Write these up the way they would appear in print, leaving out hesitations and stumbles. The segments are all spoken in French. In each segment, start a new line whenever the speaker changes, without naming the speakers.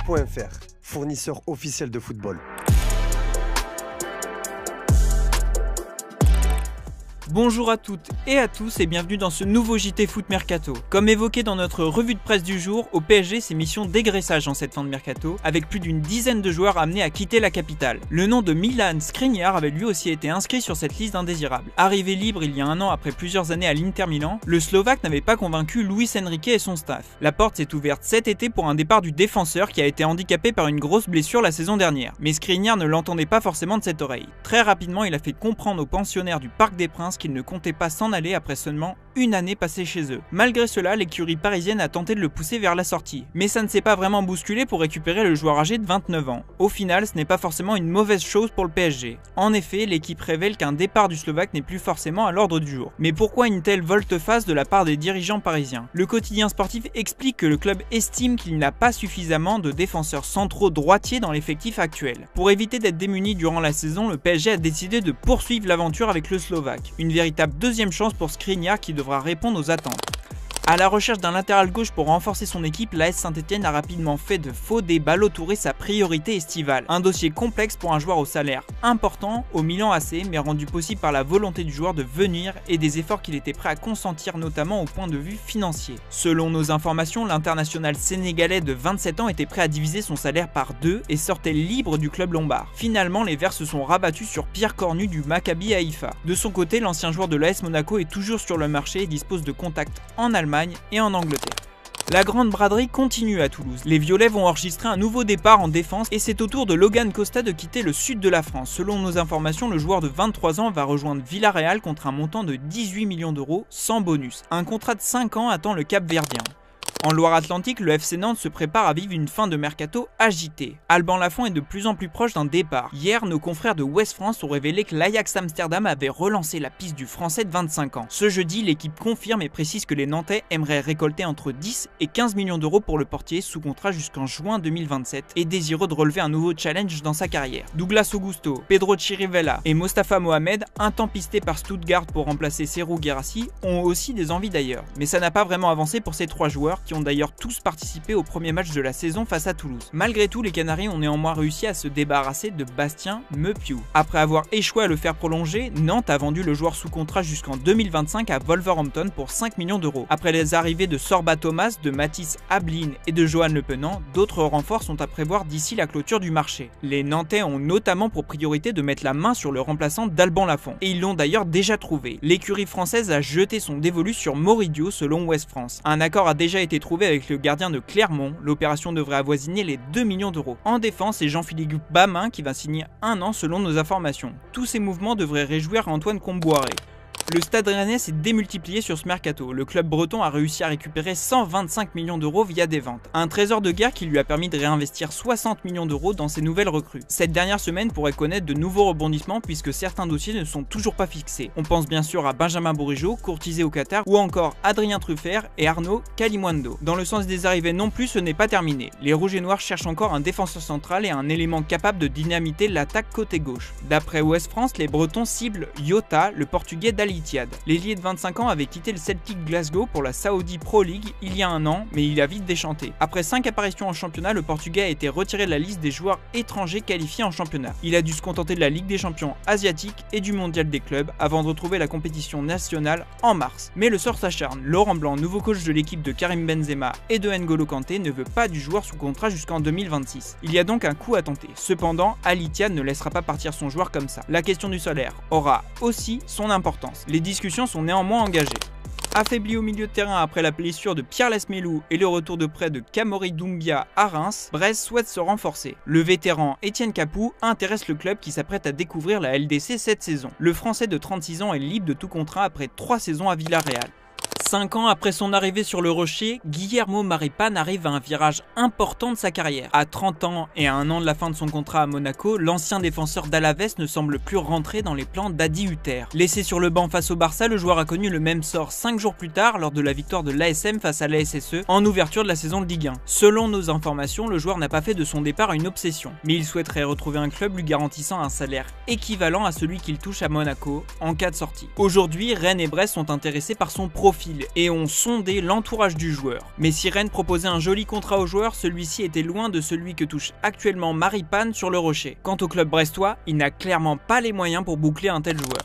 Match.fr, fournisseur officiel de football.
Bonjour à toutes et à tous et bienvenue dans ce nouveau JT Foot Mercato. Comme évoqué dans notre revue de presse du jour, au PSG c'est mission dégraissage en cette fin de mercato, avec plus d'une dizaine de joueurs amenés à quitter la capitale. Le nom de Milan Skriniar avait lui aussi été inscrit sur cette liste d'indésirables. Arrivé libre il y a un an après plusieurs années à l'Inter Milan, le Slovaque n'avait pas convaincu Luis Enrique et son staff. La porte s'est ouverte cet été pour un départ du défenseur qui a été handicapé par une grosse blessure la saison dernière. Mais Skriniar ne l'entendait pas forcément de cette oreille. Très rapidement il a fait comprendre aux pensionnaires du Parc des Princes qu'il ne comptait pas s'en aller après seulement une année passée chez eux. Malgré cela, l'écurie parisienne a tenté de le pousser vers la sortie. Mais ça ne s'est pas vraiment bousculé pour récupérer le joueur âgé de 29 ans. Au final, ce n'est pas forcément une mauvaise chose pour le PSG. En effet, l'équipe révèle qu'un départ du Slovaque n'est plus forcément à l'ordre du jour. Mais pourquoi une telle volte-face de la part des dirigeants parisiens? Le quotidien sportif explique que le club estime qu'il n'a pas suffisamment de défenseurs centraux droitiers dans l'effectif actuel. Pour éviter d'être démuni durant la saison, le PSG a décidé de poursuivre l'aventure avec le Slovaque. Une véritable deuxième chance pour Skriniar qui devra répondre aux attentes. À la recherche d'un latéral gauche pour renforcer son équipe, l'AS Saint-Etienne a rapidement fait de Fodé Ballo-Touré sa priorité estivale. Un dossier complexe pour un joueur au salaire important au Milan AC, mais rendu possible par la volonté du joueur de venir et des efforts qu'il était prêt à consentir, notamment au point de vue financier. Selon nos informations, l'international sénégalais de 27 ans était prêt à diviser son salaire par 2 et sortait libre du club lombard. Finalement, les Verts se sont rabattus sur Pierre Cornu du Maccabi Haïfa. De son côté, l'ancien joueur de l'AS Monaco est toujours sur le marché et dispose de contacts en Allemagne et en Angleterre. La grande braderie continue à Toulouse. Les Violets vont enregistrer un nouveau départ en défense et c'est au tour de Logan Costa de quitter le sud de la France. Selon nos informations, le joueur de 23 ans va rejoindre Villarreal contre un montant de 18 millions d'euros sans bonus. Un contrat de 5 ans attend le Cap-Verdien. En Loire-Atlantique, le FC Nantes se prépare à vivre une fin de mercato agitée. Alban Lafont est de plus en plus proche d'un départ. Hier, nos confrères de Ouest France ont révélé que l'Ajax Amsterdam avait relancé la piste du Français de 25 ans. Ce jeudi, l'équipe confirme et précise que les Nantais aimeraient récolter entre 10 et 15 millions d'euros pour le portier sous contrat jusqu'en juin 2027 et désireux de relever un nouveau challenge dans sa carrière. Douglas Augusto, Pedro Chirivella et Mostafa Mohamed, un temps pistés par Stuttgart pour remplacer Serhou Guirassy, ont aussi des envies d'ailleurs. Mais ça n'a pas vraiment avancé pour ces trois joueurs qui ont d'ailleurs tous participé au premier match de la saison face à Toulouse. Malgré tout, les Canaries ont néanmoins réussi à se débarrasser de Bastien Mepiou. Après avoir échoué à le faire prolonger, Nantes a vendu le joueur sous contrat jusqu'en 2025 à Wolverhampton pour 5 millions d'euros. Après les arrivées de Sorba Thomas, de Mathis Ablin et de Johan Le Penant, d'autres renforts sont à prévoir d'ici la clôture du marché. Les Nantais ont notamment pour priorité de mettre la main sur le remplaçant d'Alban Lafont. Et ils l'ont d'ailleurs déjà trouvé. L'écurie française a jeté son dévolu sur Moridio selon Ouest France. Un accord a déjà été trouvé avec le gardien de Clermont, l'opération devrait avoisiner les 2 millions d'euros. En défense, c'est Jean-Philippe Bamin qui va signer un an selon nos informations. Tous ces mouvements devraient réjouir Antoine Comboiré. Le Stade Rennais s'est démultiplié sur ce mercato. Le club breton a réussi à récupérer 125 millions d'euros via des ventes. Un trésor de guerre qui lui a permis de réinvestir 60 millions d'euros dans ses nouvelles recrues. Cette dernière semaine pourrait connaître de nouveaux rebondissements puisque certains dossiers ne sont toujours pas fixés. On pense bien sûr à Benjamin Bourigeaud, courtisé au Qatar, ou encore Adrien Truffert et Arnaud Kalimundo. Dans le sens des arrivées non plus, ce n'est pas terminé. Les Rouges et Noirs cherchent encore un défenseur central et un élément capable de dynamiter l'attaque côté gauche. D'après Ouest France, les Bretons ciblent Yota, le Portugais d'Al Ittihad. L'ailier de 25 ans avait quitté le Celtic Glasgow pour la Saudi Pro League il y a un an, mais il a vite déchanté. Après 5 apparitions en championnat, le Portugais a été retiré de la liste des joueurs étrangers qualifiés en championnat. Il a dû se contenter de la Ligue des champions asiatique et du mondial des clubs avant de retrouver la compétition nationale en mars. Mais le sort s'acharne. Laurent Blanc, nouveau coach de l'équipe de Karim Benzema et de N'Golo Kanté, ne veut pas du joueur sous contrat jusqu'en 2026. Il y a donc un coup à tenter. Cependant, Al Ittihad ne laissera pas partir son joueur comme ça. La question du salaire aura aussi son importance. Les discussions sont néanmoins engagées. Affaibli au milieu de terrain après la blessure de Pierre Lesmelou et le retour de prêt de Kamori Doumbia à Reims, Brest souhaite se renforcer. Le vétéran Étienne Capou intéresse le club qui s'apprête à découvrir la LDC cette saison. Le Français de 36 ans est libre de tout contrat après 3 saisons à Villarreal. 5 ans après son arrivée sur le Rocher, Guillermo Maripán arrive à un virage important de sa carrière. À 30 ans et à un an de la fin de son contrat à Monaco, l'ancien défenseur d'Alaves ne semble plus rentrer dans les plans d'Adi Hutter. Laissé sur le banc face au Barça, le joueur a connu le même sort 5 jours plus tard lors de la victoire de l'ASM face à l'ASSE en ouverture de la saison de Ligue 1. Selon nos informations, le joueur n'a pas fait de son départ une obsession, mais il souhaiterait retrouver un club lui garantissant un salaire équivalent à celui qu'il touche à Monaco en cas de sortie. Aujourd'hui, Rennes et Brest sont intéressés par son profil. fil et ont sondé l'entourage du joueur. Mais si Rennes proposait un joli contrat au joueur, celui-ci était loin de celui que touche actuellement Maripane sur le Rocher. Quant au club brestois, il n'a clairement pas les moyens pour boucler un tel joueur.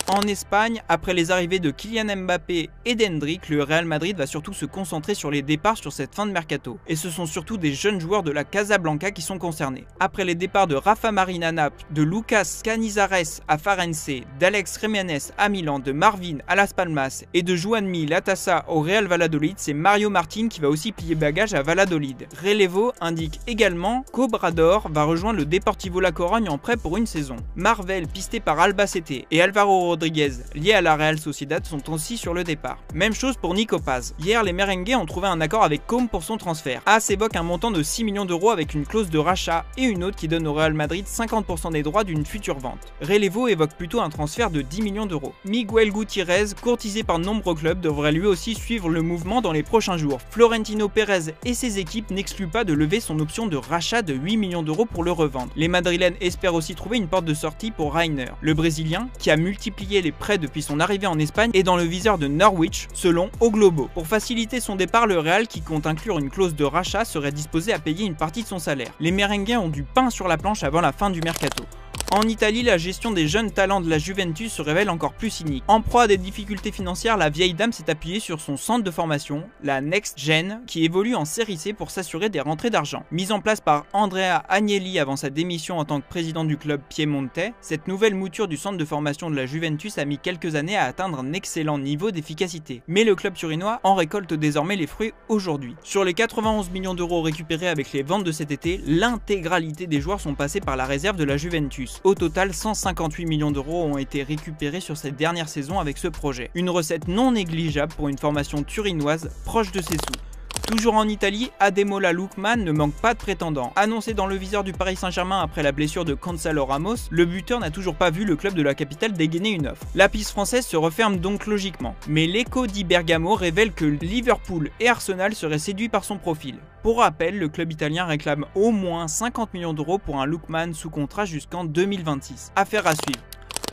En Espagne, après les arrivées de Kylian Mbappé et d'Hendrick, le Real Madrid va surtout se concentrer sur les départs sur cette fin de mercato. Et ce sont surtout des jeunes joueurs de la Casablanca qui sont concernés. Après les départs de Rafa Marín à Naples, de Lucas Canizares à Farense, d'Alex Jiménez à Milan, de Marvin à Las Palmas et de Juanmi Latassa au Real Valladolid, c'est Mario Martin qui va aussi plier bagage à Valladolid. Relevo indique également qu'Obrador va rejoindre le Deportivo La Corogne en prêt pour une saison. Marvel, pisté par Albacete, et Alvaro Rodriguez, liés à la Real Sociedad, sont aussi sur le départ. Même chose pour Nico Paz. Hier, les merengues ont trouvé un accord avec Com pour son transfert. AS évoque un montant de 6 millions d'euros avec une clause de rachat et une autre qui donne au Real Madrid 50% des droits d'une future vente. Relevo évoque plutôt un transfert de 10 millions d'euros. Miguel Gutiérrez, courtisé par de nombreux clubs, devrait lui aussi suivre le mouvement dans les prochains jours. Florentino Pérez et ses équipes n'excluent pas de lever son option de rachat de 8 millions d'euros pour le revendre. Les Madrilènes espèrent aussi trouver une porte de sortie pour Reiner. Le Brésilien, qui a multiplié les prêts depuis son arrivée en Espagne, est dans le viseur de Norwich, selon O Globo. Pour faciliter son départ, le Real, qui compte inclure une clause de rachat, serait disposé à payer une partie de son salaire. Les merengues ont du pain sur la planche avant la fin du mercato. En Italie, la gestion des jeunes talents de la Juventus se révèle encore plus cynique. En proie à des difficultés financières, la vieille dame s'est appuyée sur son centre de formation, la Next Gen, qui évolue en Série C pour s'assurer des rentrées d'argent. Mise en place par Andrea Agnelli avant sa démission en tant que président du club Piemonte, cette nouvelle mouture du centre de formation de la Juventus a mis quelques années à atteindre un excellent niveau d'efficacité. Mais le club turinois en récolte désormais les fruits aujourd'hui. Sur les 91 millions d'euros récupérés avec les ventes de cet été, l'intégralité des joueurs sont passés par la réserve de la Juventus. Au total, 158 millions d'euros ont été récupérés sur cette dernière saison avec ce projet. Une recette non négligeable pour une formation turinoise proche de ses sous. Toujours en Italie, Ademola Lookman ne manque pas de prétendants. Annoncé dans le viseur du Paris Saint-Germain après la blessure de Gonzalo Ramos, le buteur n'a toujours pas vu le club de la capitale dégainer une offre. La piste française se referme donc logiquement. Mais l'Echo di Bergamo révèle que Liverpool et Arsenal seraient séduits par son profil. Pour rappel, le club italien réclame au moins 50 millions d'euros pour un Lookman sous contrat jusqu'en 2026. Affaire à suivre.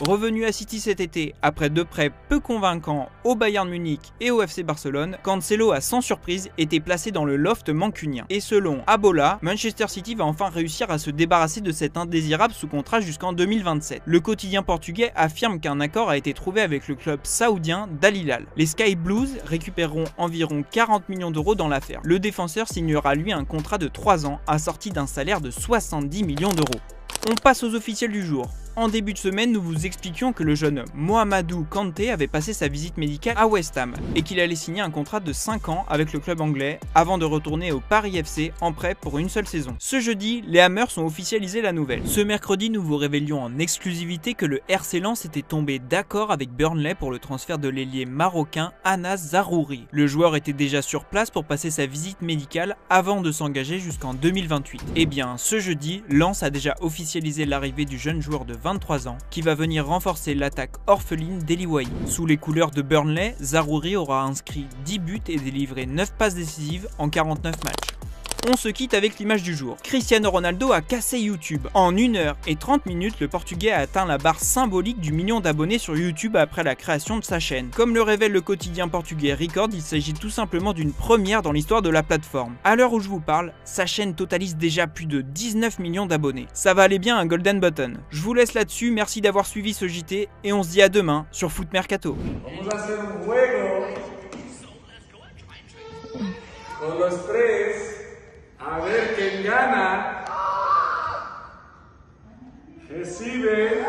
Revenu à City cet été, après deux prêts peu convaincants au Bayern Munich et au FC Barcelone, Cancelo a sans surprise été placé dans le loft mancunien. Et selon Abola, Manchester City va enfin réussir à se débarrasser de cet indésirable sous contrat jusqu'en 2027. Le quotidien portugais affirme qu'un accord a été trouvé avec le club saoudien d'Al Hilal. Les Sky Blues récupéreront environ 40 millions d'euros dans l'affaire. Le défenseur signera lui un contrat de 3 ans assorti d'un salaire de 70 millions d'euros. On passe aux officiels du jour. En début de semaine, nous vous expliquions que le jeune Mohamedou Kanté avait passé sa visite médicale à West Ham et qu'il allait signer un contrat de 5 ans avec le club anglais avant de retourner au Paris FC en prêt pour une seule saison. Ce jeudi, les Hammers ont officialisé la nouvelle. Ce mercredi, nous vous révélions en exclusivité que le RC Lens était tombé d'accord avec Burnley pour le transfert de l'ailier marocain Anas Zaroury. Le joueur était déjà sur place pour passer sa visite médicale avant de s'engager jusqu'en 2028. Et bien, ce jeudi, Lens a déjà officialisé l'arrivée du jeune joueur de 23 ans, qui va venir renforcer l'attaque orpheline d'Eli Wahi. Sous les couleurs de Burnley, Zaroury aura inscrit 10 buts et délivré 9 passes décisives en 49 matchs. On se quitte avec l'image du jour. Cristiano Ronaldo a cassé YouTube. En 1 heure et 30 minutes, le Portugais a atteint la barre symbolique du million d'abonnés sur YouTube après la création de sa chaîne. Comme le révèle le quotidien portugais Record, il s'agit tout simplement d'une première dans l'histoire de la plateforme. À l'heure où je vous parle, sa chaîne totalise déjà plus de 19 millions d'abonnés. Ça va aller bien un golden button. Je vous laisse là-dessus, merci d'avoir suivi ce JT et on se dit à demain sur Foot Mercato.
A ver quién gana. Recibe.